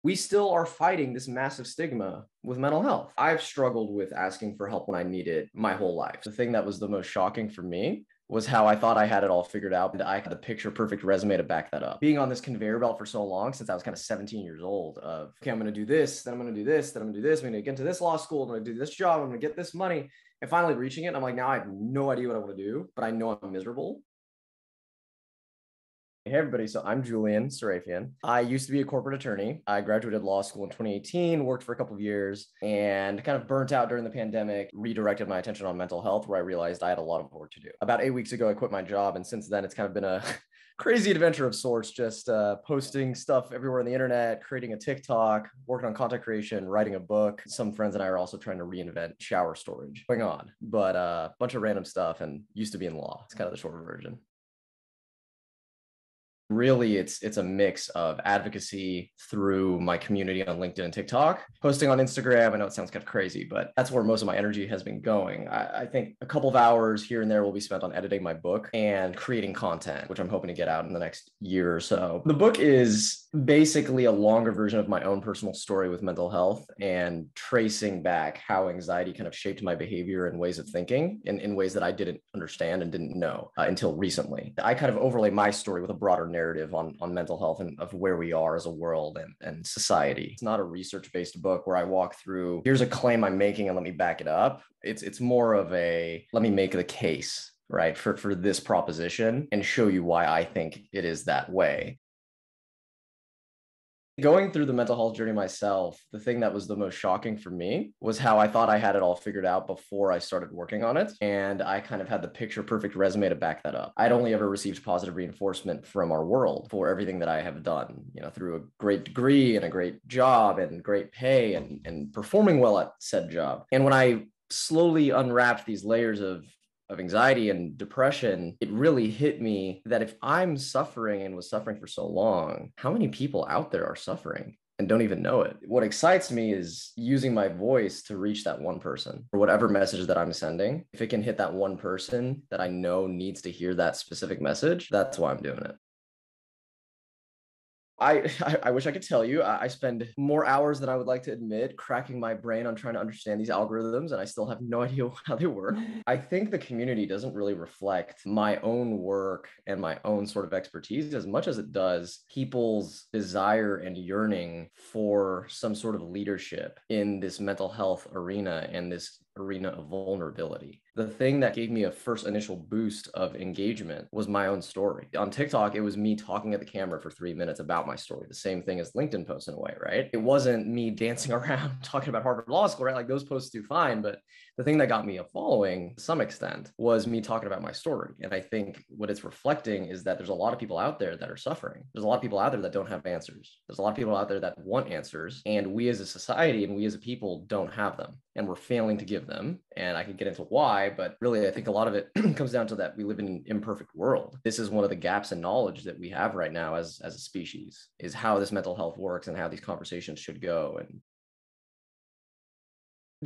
we still are fighting this massive stigma with mental health. I've struggled with asking for help when I need it my whole life. The thing that was the most shocking for me was how I thought I had it all figured out, and I had the picture perfect resume to back that up. Being on this conveyor belt for so long, since I was kind of 17 years old, of, okay, I'm going to do this, then I'm going to do this, then I'm going to do this, I'm going to get into this law school, I'm going to do this job, I'm going to get this money. And finally reaching it, I'm like, now I have no idea what I want to do, but I know I'm miserable. Hey everybody, so I'm Julian Sarafian. I used to be a corporate attorney. I graduated law school in 2018, worked for a couple of years, and kind of burnt out during the pandemic, redirected my attention on mental health, where I realized I had a lot of work to do. About 8 weeks ago, I quit my job, and since then, it's kind of been a crazy adventure of sorts, just posting stuff everywhere on the internet, creating a TikTok, working on content creation, writing a book. Some friends and I are also trying to reinvent shower storage going on, but a bunch of random stuff, and used to be in law. It's kind of the shorter version. Really, it's a mix of advocacy through my community on LinkedIn and TikTok, posting on Instagram. I know it sounds kind of crazy, but that's where most of my energy has been going. I think a couple of hours here and there will be spent on editing my book and creating content, which I'm hoping to get out in the next year or so. The book is basically a longer version of my own personal story with mental health and tracing back how anxiety kind of shaped my behavior and ways of thinking in ways that I didn't understand and didn't know until recently. I kind of overlay my story with a broader narrative on mental health and of where we are as a world and society. It's not a research-based book where I walk through, here's a claim I'm making and let me back it up. It's more of a, let me make the case, right, for this proposition and show you why I think it is that way. Going through the mental health journey myself, the thing that was the most shocking for me was how I thought I had it all figured out before I started working on it. And I kind of had the picture perfect resume to back that up. I'd only ever received positive reinforcement from our world for everything that I have done, through a great degree and a great job and great pay and performing well at said job. And when I slowly unwrapped these layers of anxiety and depression, it really hit me that if I'm suffering and was suffering for so long, how many people out there are suffering and don't even know it? What excites me is using my voice to reach that one person or whatever message that I'm sending. If it can hit that one person that I know needs to hear that specific message, that's why I'm doing it. I wish I could tell you. I spend more hours than I would like to admit cracking my brain on trying to understand these algorithms, and I still have no idea how they work. I think the community doesn't really reflect my own work and my own sort of expertise as much as it does people's desire and yearning for some sort of leadership in this mental health arena and this arena of vulnerability. The thing that gave me a first initial boost of engagement was my own story. On TikTok, it was me talking at the camera for 3 minutes about my story. The same thing as LinkedIn posts in a way, right? It wasn't me dancing around talking about Harvard Law School, right? Like those posts do fine, but the thing that got me a following to some extent was me talking about my story. And I think what it's reflecting is that there's a lot of people out there that are suffering. There's a lot of people out there that don't have answers. There's a lot of people out there that want answers. And we as a society and we as a people don't have them. And we're failing to give them. And I could get into why, but really, I think a lot of it comes down to that we live in an imperfect world. This is one of the gaps in knowledge that we have right now as a species, is how this mental health works and how these conversations should go. And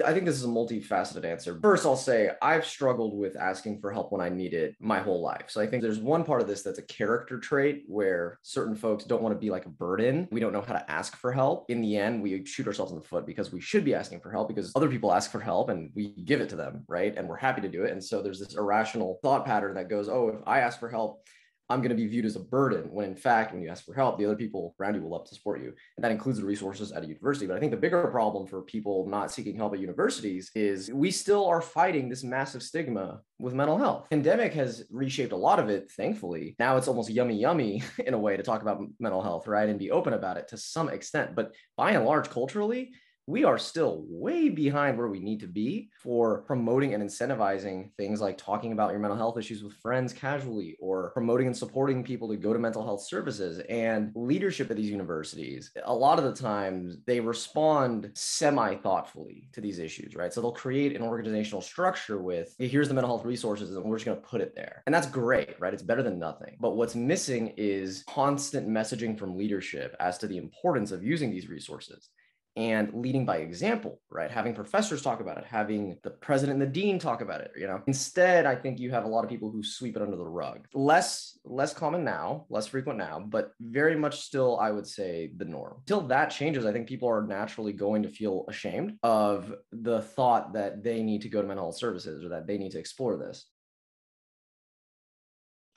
I think this is a multifaceted answer. First, I'll say I've struggled with asking for help when I need it my whole life. So I think there's one part of this that's a character trait where certain folks don't want to be like a burden. We don't know how to ask for help. In the end, we shoot ourselves in the foot because we should be asking for help because other people ask for help and we give it to them, right? And we're happy to do it. And so there's this irrational thought pattern that goes, oh, if I ask for help, I'm going to be viewed as a burden, when in fact, when you ask for help, the other people around you will love to support you. And that includes the resources at a university. But I think the bigger problem for people not seeking help at universities is we still are fighting this massive stigma with mental health. Pandemic has reshaped a lot of it, thankfully. Now it's almost yummy in a way to talk about mental health, right? And be open about it to some extent. But by and large, culturally, we are still way behind where we need to be for promoting and incentivizing things like talking about your mental health issues with friends casually, or promoting and supporting people to go to mental health services. And leadership at these universities, a lot of the times they respond semi-thoughtfully to these issues, right? So they'll create an organizational structure with, hey, here's the mental health resources and we're just going to put it there. And that's great, right? It's better than nothing. But what's missing is constant messaging from leadership as to the importance of using these resources. and leading by example, right? Having professors talk about it, having the president and the dean talk about it, Instead, I think you have a lot of people who sweep it under the rug. Less common now, less frequent now, but very much still, I would say, the norm. Until that changes, I think people are naturally going to feel ashamed of the thought that they need to go to mental health services or that they need to explore this.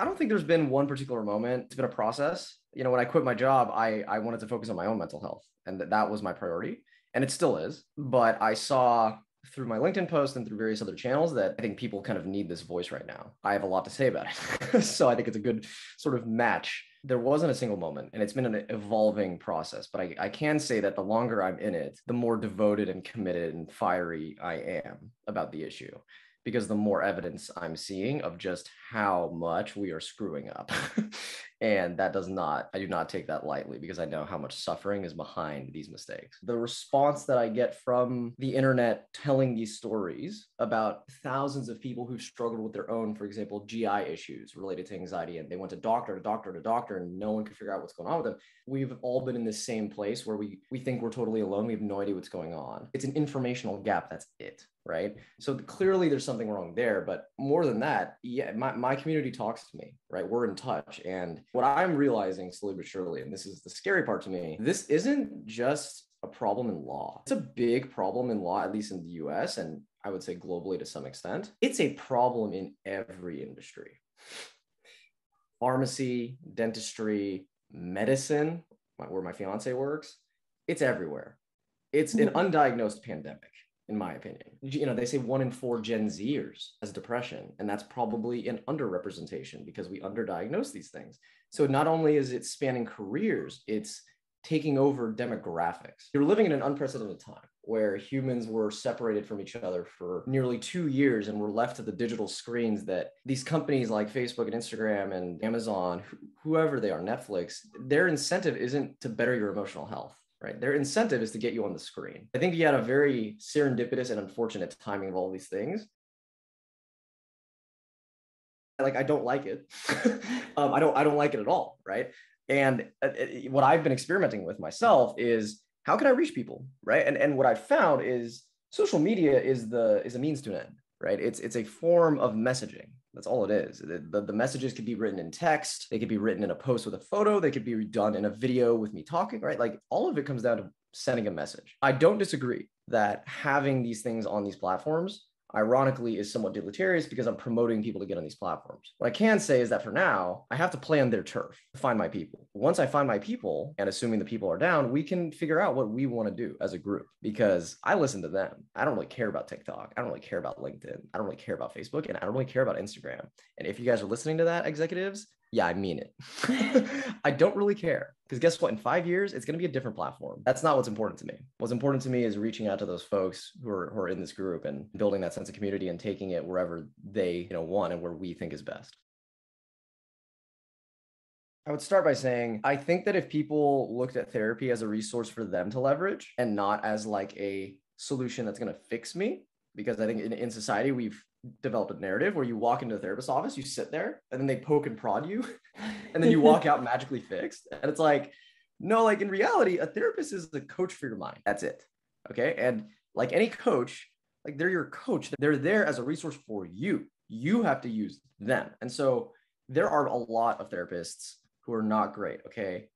I don't think there's been one particular moment. It's been a process. When I quit my job, I wanted to focus on my own mental health, and that was my priority, and it still is. But I saw through my LinkedIn post and through various other channels that I think people kind of need this voice right now. I have a lot to say about it. So I think it's a good sort of match. There wasn't a single moment, and it's been an evolving process, but I can say that the longer I'm in it, the more devoted and committed and fiery I am about the issue, because the more evidence I'm seeing of just how much we are screwing up. And I do not take that lightly, because I know how much suffering is behind these mistakes. The response that I get from the internet telling these stories about thousands of people who've struggled with their own, for example, GI issues related to anxiety, and they went to doctor, and no one could figure out what's going on with them. We've all been in this same place where we think we're totally alone. We have no idea what's going on. It's an informational gap. That's it. Right. So clearly there's something wrong there, but more than that, yeah, my community talks to me, right? We're in touch. And what I'm realizing slowly but surely, and this is the scary part to me, this isn't just a problem in law. It's a big problem in law, at least in the US, and I would say globally to some extent. It's a problem in every industry. Pharmacy, dentistry, medicine, where my fiance works, it's everywhere. It's an undiagnosed pandemic, in my opinion. They say 1 in 4 Gen Zers has depression, and that's probably an underrepresentation because we underdiagnose these things. So not only is it spanning careers, it's taking over demographics. You're living in an unprecedented time where humans were separated from each other for nearly 2 years and were left to the digital screens that these companies like Facebook and Instagram and Amazon, whoever they are, Netflix, their incentive isn't to better your emotional health. Right? Their incentive is to get you on the screen. I think you had a very serendipitous and unfortunate timing of all these things. I don't like it. I don't like it at all, right? And what I've been experimenting with myself is, how can I reach people, right? And what I've found is social media is a means to an end, right? It's a form of messaging. That's all it is. The messages could be written in text. They could be written in a post with a photo. They could be done in a video with me talking, right? All of it comes down to sending a message. I don't disagree that having these things on these platforms, ironically, is somewhat deleterious because I'm promoting people to get on these platforms. What I can say is that for now, I have to play on their turf to find my people. Once I find my people, and assuming the people are down, we can figure out what we want to do as a group, because I listen to them. I don't really care about TikTok. I don't really care about LinkedIn. I don't really care about Facebook, and I don't really care about Instagram. And if you guys are listening to that, executives, yeah, I mean it. I don't really care, because guess what? In 5 years, it's going to be a different platform. That's not what's important to me. What's important to me is reaching out to those folks who are in this group and building that sense of community and taking it wherever they want and where we think is best. I would start by saying, I think that if people looked at therapy as a resource for them to leverage and not as a solution that's going to fix me, because I think in society, we've developed a narrative where you walk into a therapist's office, you sit there, and then they poke and prod you, and then you walk out magically fixed. And it's no, in reality, a therapist is the coach for your mind. That's it. Okay. And like any coach, they're your coach. They're there as a resource for you. You have to use them. And so there are a lot of therapists who are not great. Okay.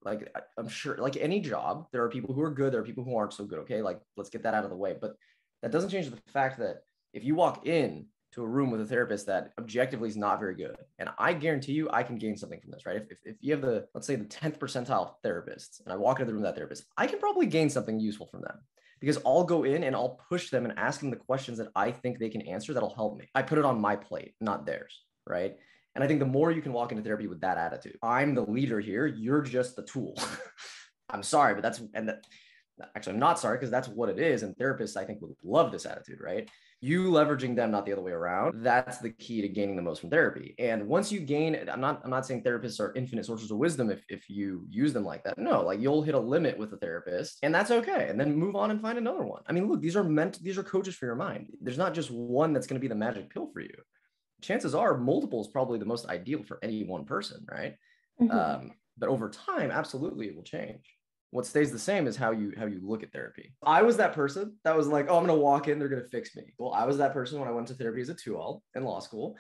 I'm sure, any job, there are people who are good. There are people who aren't so good. Okay. Let's get that out of the way. But that doesn't change the fact that if you walk in to a room with a therapist that objectively is not very good, and I guarantee you, I can gain something from this, right? If you have let's say the 10th percentile therapists, and I walk into the room with that therapist, I can probably gain something useful from them, because I'll go in and I'll push them and ask them the questions that I think they can answer that'll help me. I put it on my plate, not theirs, right? And I think the more you can walk into therapy with that attitude, I'm the leader here, you're just the tool. I'm sorry, but actually, I'm not sorry, because that's what it is. And therapists, I think, would love this attitude, right? You leveraging them, not the other way around. That's the key to gaining the most from therapy. And once you gain, I'm not saying therapists are infinite sources of wisdom if you use them like that. No, you'll hit a limit with a therapist, and that's okay. And then move on and find another one. I mean, look, these are coaches for your mind. There's not just one that's going to be the magic pill for you. Chances are multiple is probably the most ideal for any one person, right? Mm-hmm. But over time, absolutely, it will change. What stays the same is how you look at therapy. I was that person that was like, oh, I'm going to walk in, they're going to fix me. Well, I was that person when I went to therapy as a 2L in law school.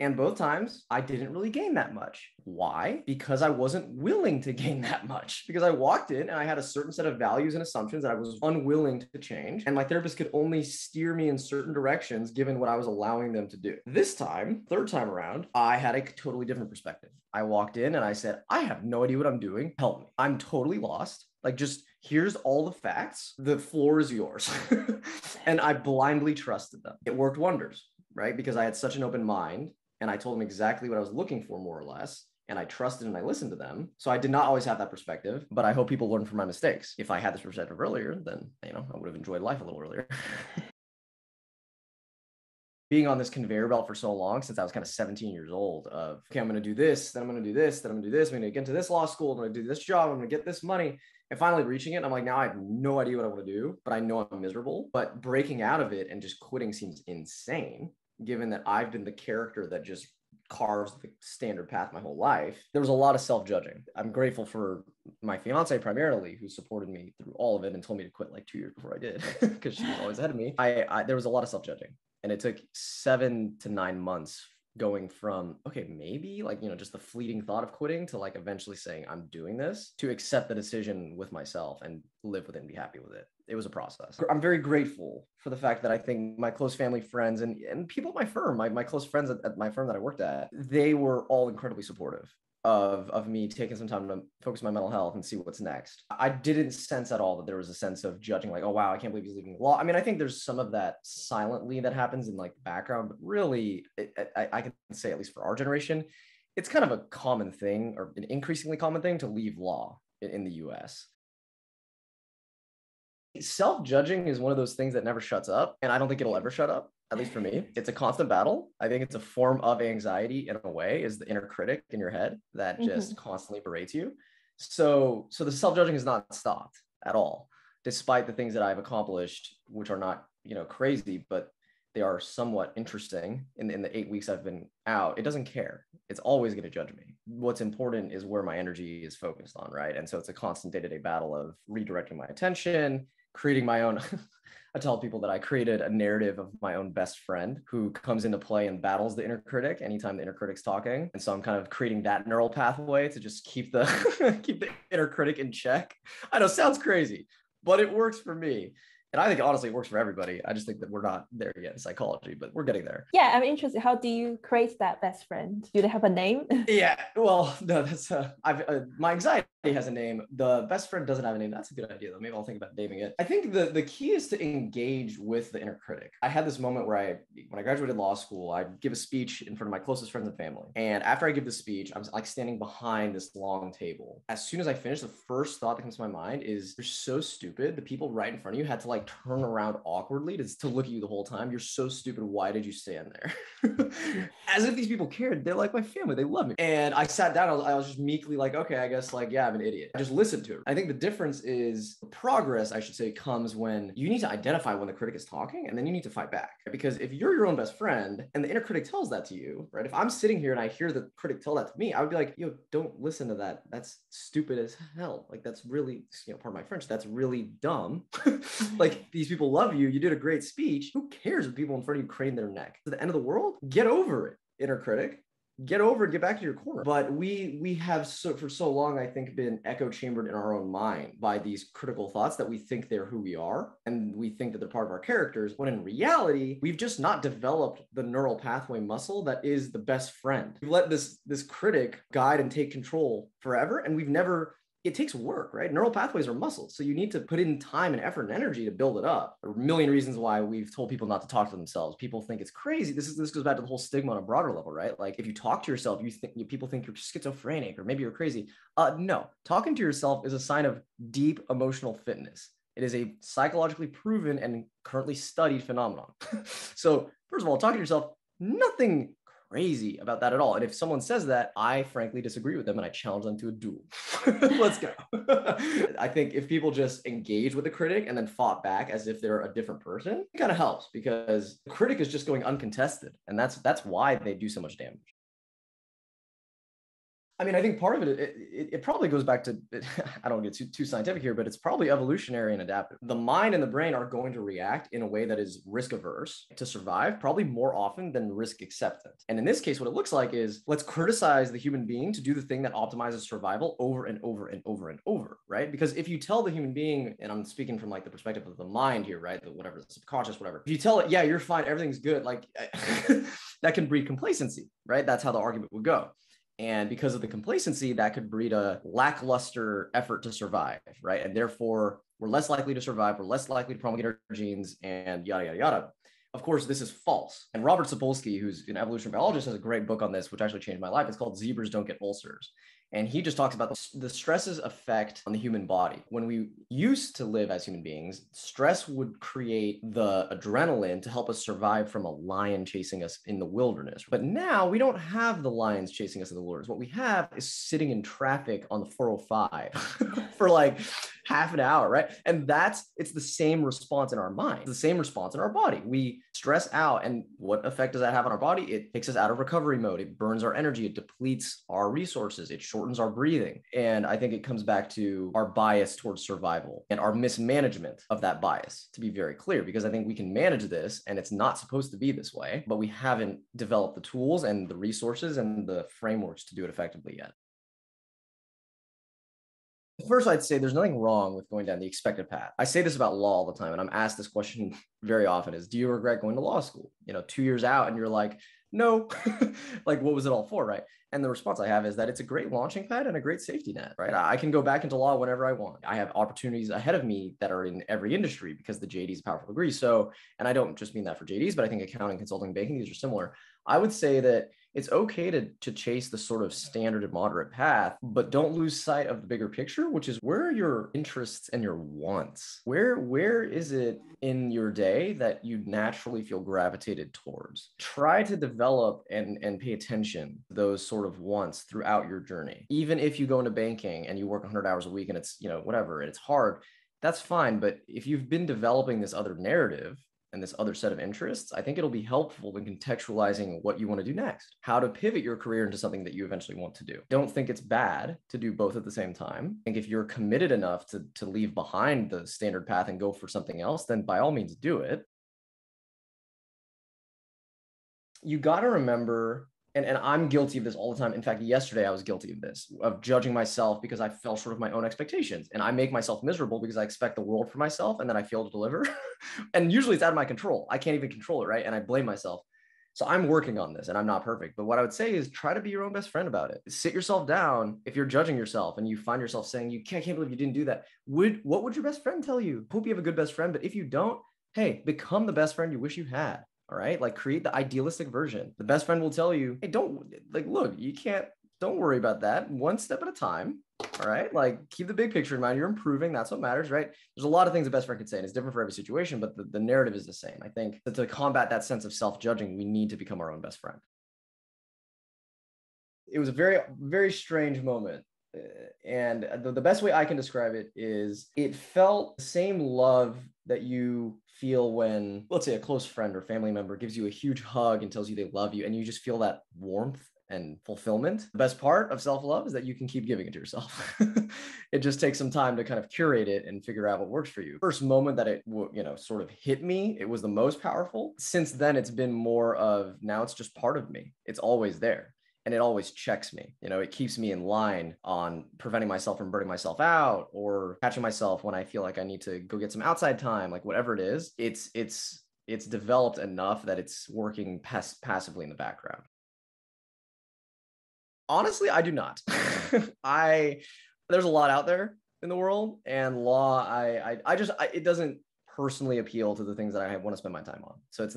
And both times I didn't really gain that much. Why? Because I wasn't willing to gain that much. Because I walked in and I had a certain set of values and assumptions that I was unwilling to change. And my therapist could only steer me in certain directions given what I was allowing them to do. This time, third time around, I had a totally different perspective. I walked in and I said, I have no idea what I'm doing. Help me. I'm totally lost. Like, just here's all the facts. The floor is yours. And I blindly trusted them. It worked wonders, right? Because I had such an open mind. And I told them exactly what I was looking for, more or less. And I trusted and I listened to them. So I did not always have that perspective, but I hope people learn from my mistakes. If I had this perspective earlier, then, I would have enjoyed life a little earlier. Being on this conveyor belt for so long, since I was kind of 17 years old, of, okay, I'm going to do this, then I'm going to do this, then I'm going to do this. I'm going to get into this law school. I'm going to do this job. I'm going to get this money. And finally reaching it, I'm like, now I have no idea what I want to do, but I know I'm miserable. But breaking out of it and just quitting seems insane, given that I've been the character that just carves the standard path my whole life. There was a lot of self-judging. I'm grateful for my fiance primarily, who supported me through all of it and told me to quit like 2 years before I did, because she was always ahead of me. There was a lot of self-judging, and it took 7 to 9 months going from, okay, maybe like, just the fleeting thought of quitting to like eventually saying I'm doing this, to accept the decision with myself and live with it and be happy with it. It was a process. I'm very grateful for the fact that I think my close family, friends, and people at my firm, my close friends at my firm that I worked at, they were all incredibly supportive of me taking some time to focus on my mental health and see what's next. I didn't sense at all that there was a sense of judging, like, oh, wow, I can't believe he's leaving the law. I mean, I think there's some of that silently that happens in like the background, but really, I can say, at least for our generation, it's kind of a common thing, or an increasingly common thing, to leave law in the US. Self-judging is one of those things that never shuts up, and I don't think it'll ever shut up, at least for me. It's a constant battle. I think it's a form of anxiety in a way, is the inner critic in your head that just constantly berates you. So the self-judging is not stopped at all, despite the things that I've accomplished, which are not, crazy, but they are somewhat interesting in the 8 weeks I've been out. It doesn't care. It's always going to judge me. What's important is where my energy is focused on, right? And so it's a constant day-to-day battle of redirecting my attention, creating my own. I tell people that I created a narrative of my own best friend who comes into play and battles the inner critic anytime the inner critic's talking. And so I'm kind of creating that neural pathway to just keep the keep the inner critic in check. I know, sounds crazy, but it works for me. And I think honestly it works for everybody. I just think that we're not there yet in psychology, but we're getting there. Yeah, I'm interested. How do you create that best friend? Do they have a name? Yeah, well, no, that's my anxiety has a name. The best friend doesn't have a name. That's a good idea, though. Maybe I'll think about naming it. I think the key is to engage with the inner critic. I had this moment where when I graduated law school, I'd give a speech in front of my closest friends and family. And after I give the speech, I'm like standing behind this long table. As soon as I finish, the first thought that comes to my mind is, you're so stupid. The people right in front of you had to like turn around awkwardly to look at you the whole time. You're so stupid. Why did you stand there? As if these people cared. They're like my family. They love me. And I sat down. I was just meekly like, okay, I guess like, yeah, I'm an idiot. I just listened to it. I think the difference is progress, I should say, comes when you need to identify when the critic is talking, and then you need to fight back. Because if you're your own best friend and the inner critic tells that to you, right? If I'm sitting here and I hear the critic tell that to me, I would be like, yo, don't listen to that. That's stupid as hell. Like, that's really, pardon my French, that's really dumb. Like, these people love you. You did a great speech. Who cares if people in front of you crane their neck? To the end of the world? Get over it, inner critic. Get over it, get back to your corner. But we have for so long, I think, been echo chambered in our own mind by these critical thoughts that we think they're who we are, and we think that they're part of our characters, when in reality, we've just not developed the neural pathway muscle that is the best friend. We've let this critic guide and take control forever, and we've never. It takes work, right? Neural pathways are muscles. So you need to put in time and effort and energy to build it up. There are a million reasons why we've told people not to talk to themselves. People think it's crazy. This goes back to the whole stigma on a broader level, right? Like, if you talk to yourself, people think you're schizophrenic or maybe you're crazy. No, talking to yourself is a sign of deep emotional fitness. It is a psychologically proven and currently studied phenomenon. So first of all, talking to yourself, nothing crazy about that at all. And if someone says that, I frankly disagree with them and I challenge them to a duel. Let's go. I think if people just engage with the critic and then fought back as if they're a different person, it kind of helps, because the critic is just going uncontested. And that's why they do so much damage. I mean, I think part of it probably goes back to, I don't get too scientific here, but it's probably evolutionary and adaptive. The mind and the brain are going to react in a way that is risk averse to survive, probably more often than risk acceptant. And in this case, what it looks like is let's criticize the human being to do the thing that optimizes survival over and over and over and over, right? Because if you tell the human being, and I'm speaking from like the perspective of the mind here, right? The whatever, the subconscious, whatever. If you tell it, yeah, you're fine, everything's good, like that can breed complacency, right? That's how the argument would go. And because of the complacency, that could breed a lackluster effort to survive, right? And therefore, we're less likely to survive, we're less likely to promulgate our genes, and yada, yada, yada. Of course, this is false. And Robert Sapolsky, who's an evolutionary biologist, has a great book on this, which actually changed my life. It's called Zebras Don't Get Ulcers. And he just talks about the stress's effect on the human body. When we used to live as human beings, stress would create the adrenaline to help us survive from a lion chasing us in the wilderness. But now we don't have the lions chasing us in the wilderness. What we have is sitting in traffic on the 405 for like half an hour, right? And it's the same response in our mind, the same response in our body. We stress out, and what effect does that have on our body? It takes us out of recovery mode. It burns our energy. It depletes our resources. It shortens our breathing. And I think it comes back to our bias towards survival and our mismanagement of that bias, to be very clear, because I think we can manage this and it's not supposed to be this way, but we haven't developed the tools and the resources and the frameworks to do it effectively yet. First, I'd say there's nothing wrong with going down the expected path. I say this about law all the time, and I'm asked this question very often is, do you regret going to law school? 2 years out and you're like, no, like what was it all for, right? And the response I have is that it's a great launching pad and a great safety net, right? I can go back into law whenever I want. I have opportunities ahead of me that are in every industry because the JD is a powerful degree. So, and I don't just mean that for JDs, but I think accounting, consulting, banking, these are similar. I would say that it's okay to chase the sort of standard and moderate path, but don't lose sight of the bigger picture, which is where are your interests and your wants? Where is it in your day that you naturally feel gravitated towards? Try to develop and pay attention to those sort of wants throughout your journey. Even if you go into banking and you work 100 hours a week and it's, whatever, and it's hard, that's fine. But if you've been developing this other narrative and this other set of interests, I think it'll be helpful in contextualizing what you want to do next, how to pivot your career into something that you eventually want to do. Don't think it's bad to do both at the same time. I think if you're committed enough to leave behind the standard path and go for something else, then by all means do it. You got to remember, and I'm guilty of this all the time. In fact, yesterday I was guilty of this, of judging myself because I fell short of my own expectations. And I make myself miserable because I expect the world for myself and then I fail to deliver. And usually it's out of my control. I can't even control it, right? And I blame myself. So I'm working on this and I'm not perfect. But what I would say is try to be your own best friend about it. Sit yourself down. If you're judging yourself and you find yourself saying, I can't believe you didn't do that. What would your best friend tell you? Hope you have a good best friend. But if you don't, hey, become the best friend you wish you had. All right. Like create the idealistic version. The best friend will tell you, hey, look, don't worry about that. One step at a time. All right. Like keep the big picture in mind. You're improving. That's what matters, right? There's a lot of things a best friend could say, and it's different for every situation, but the narrative is the same. I think that to combat that sense of self-judging, we need to become our own best friend. It was a very, very strange moment. And the best way I can describe it is it felt the same love that you feel when, let's say, a close friend or family member gives you a huge hug and tells you they love you, and you just feel that warmth and fulfillment. The best part of self-love is that you can keep giving it to yourself. It just takes some time to kind of curate it and figure out what works for you. First moment that it, sort of hit me, it was the most powerful. Since then, it's been more of now it's just part of me. It's always there. And it always checks me. It keeps me in line on preventing myself from burning myself out or catching myself when I feel like I need to go get some outside time, like whatever it is. It's developed enough that it's working passively in the background. Honestly, I do not. There's a lot out there in the world, and law, it doesn't personally appeal to the things that I want to spend my time on. So it's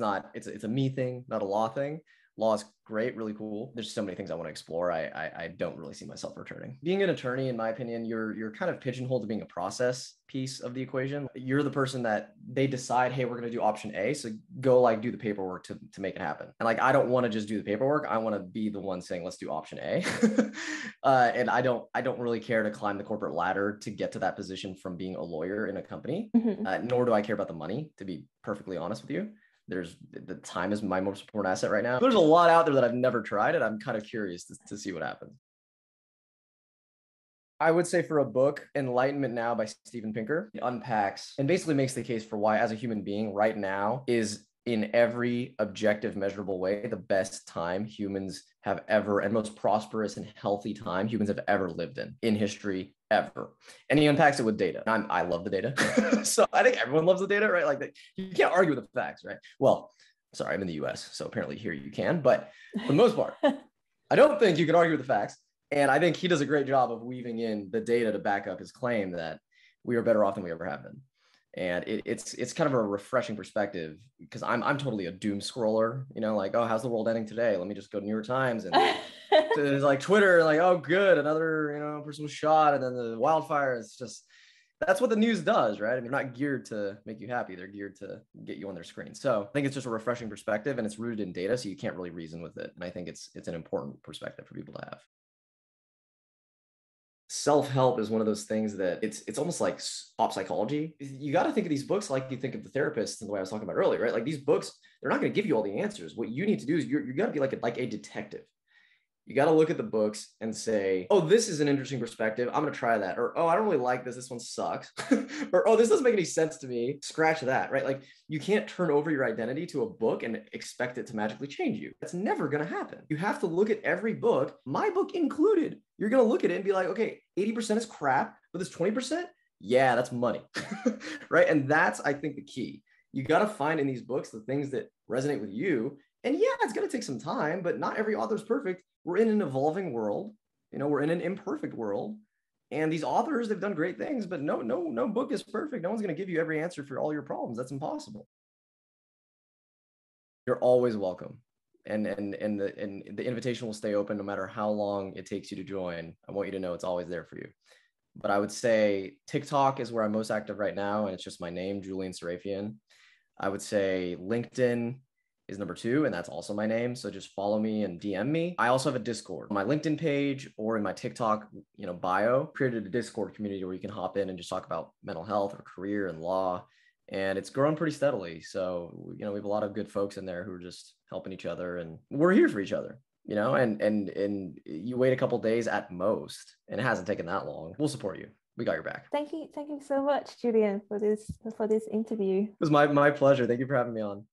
a me thing, not a law thing. Law is great, really cool. There's so many things I want to explore. I don't really see myself returning. Being an attorney, in my opinion, you're kind of pigeonholed to being a process piece of the equation. You're the person that they decide, hey, we're going to do option A. So go do the paperwork to make it happen. And I don't want to just do the paperwork. I want to be the one saying, let's do option A. And I don't really care to climb the corporate ladder to get to that position from being a lawyer in a company. Nor do I care about the money, to be perfectly honest with you. The time is my most important asset right now. There's a lot out there that I've never tried, and I'm kind of curious to see what happens. I would say for a book, Enlightenment Now by Steven Pinker, it unpacks and basically makes the case for why, as a human being, right now is in every objective, measurable way, the best time humans have ever, and most prosperous and healthy time humans have ever lived in history ever. And he unpacks it with data. I love the data. So I think everyone loves the data, right? Like you can't argue with the facts, right? Well, sorry, I'm in the US, so apparently here you can, but for the most part, I don't think you can argue with the facts. And I think he does a great job of weaving in the data to back up his claim that we are better off than we ever have been. And it's kind of a refreshing perspective because I'm totally a doom scroller, you know, like, oh, how's the world ending today? Let me just go to New York Times and to like Twitter, like, oh, good, another, you know, person was shot, and then the wildfire. It's just, that's what the news does, right? I mean, they're not geared to make you happy. They're geared to get you on their screen. So I think it's just a refreshing perspective, and it's rooted in data, so you can't really reason with it. And I think it's an important perspective for people to have. Self-help is one of those things that it's almost like pop psychology. You got to think of these books like you think of the therapist and the way I was talking about earlier, right? Like these books, they're not going to give you all the answers. What you need to do is you're got to be like a detective. You got to look at the books and say, oh, this is an interesting perspective. I'm going to try that. Or, oh, I don't really like this. This one sucks. Or, oh, this doesn't make any sense to me. Scratch that, right? Like you can't turn over your identity to a book and expect it to magically change you. That's never going to happen. You have to look at every book, my book included. You're going to look at it and be like, okay, 80% is crap, but this 20%, yeah, that's money, right? And that's, I think, the key. You got to find in these books the things that resonate with you. And yeah, it's going to take some time, but not every author is perfect. We're in an evolving world. You know, we're in an imperfect world. And these authors, they've done great things, but no book is perfect. No one's going to give you every answer for all your problems. That's impossible. You're always welcome. And the invitation will stay open no matter how long it takes you to join. I want you to know it's always there for you. But I would say TikTok is where I'm most active right now. And it's just my name, Julian Sarafian. I would say LinkedIn is number 2, and that's also my name. So just follow me and DM me. I also have a Discord. On my LinkedIn page or in my TikTok, bio, created a Discord community where you can hop in and just talk about mental health or career and law. And it's grown pretty steadily. So, we have a lot of good folks in there who are just helping each other, and we're here for each other, and you wait a couple of days at most, and it hasn't taken that long. We'll support you. We got your back. Thank you so much, Julian, for this interview. It was my pleasure. Thank you for having me on.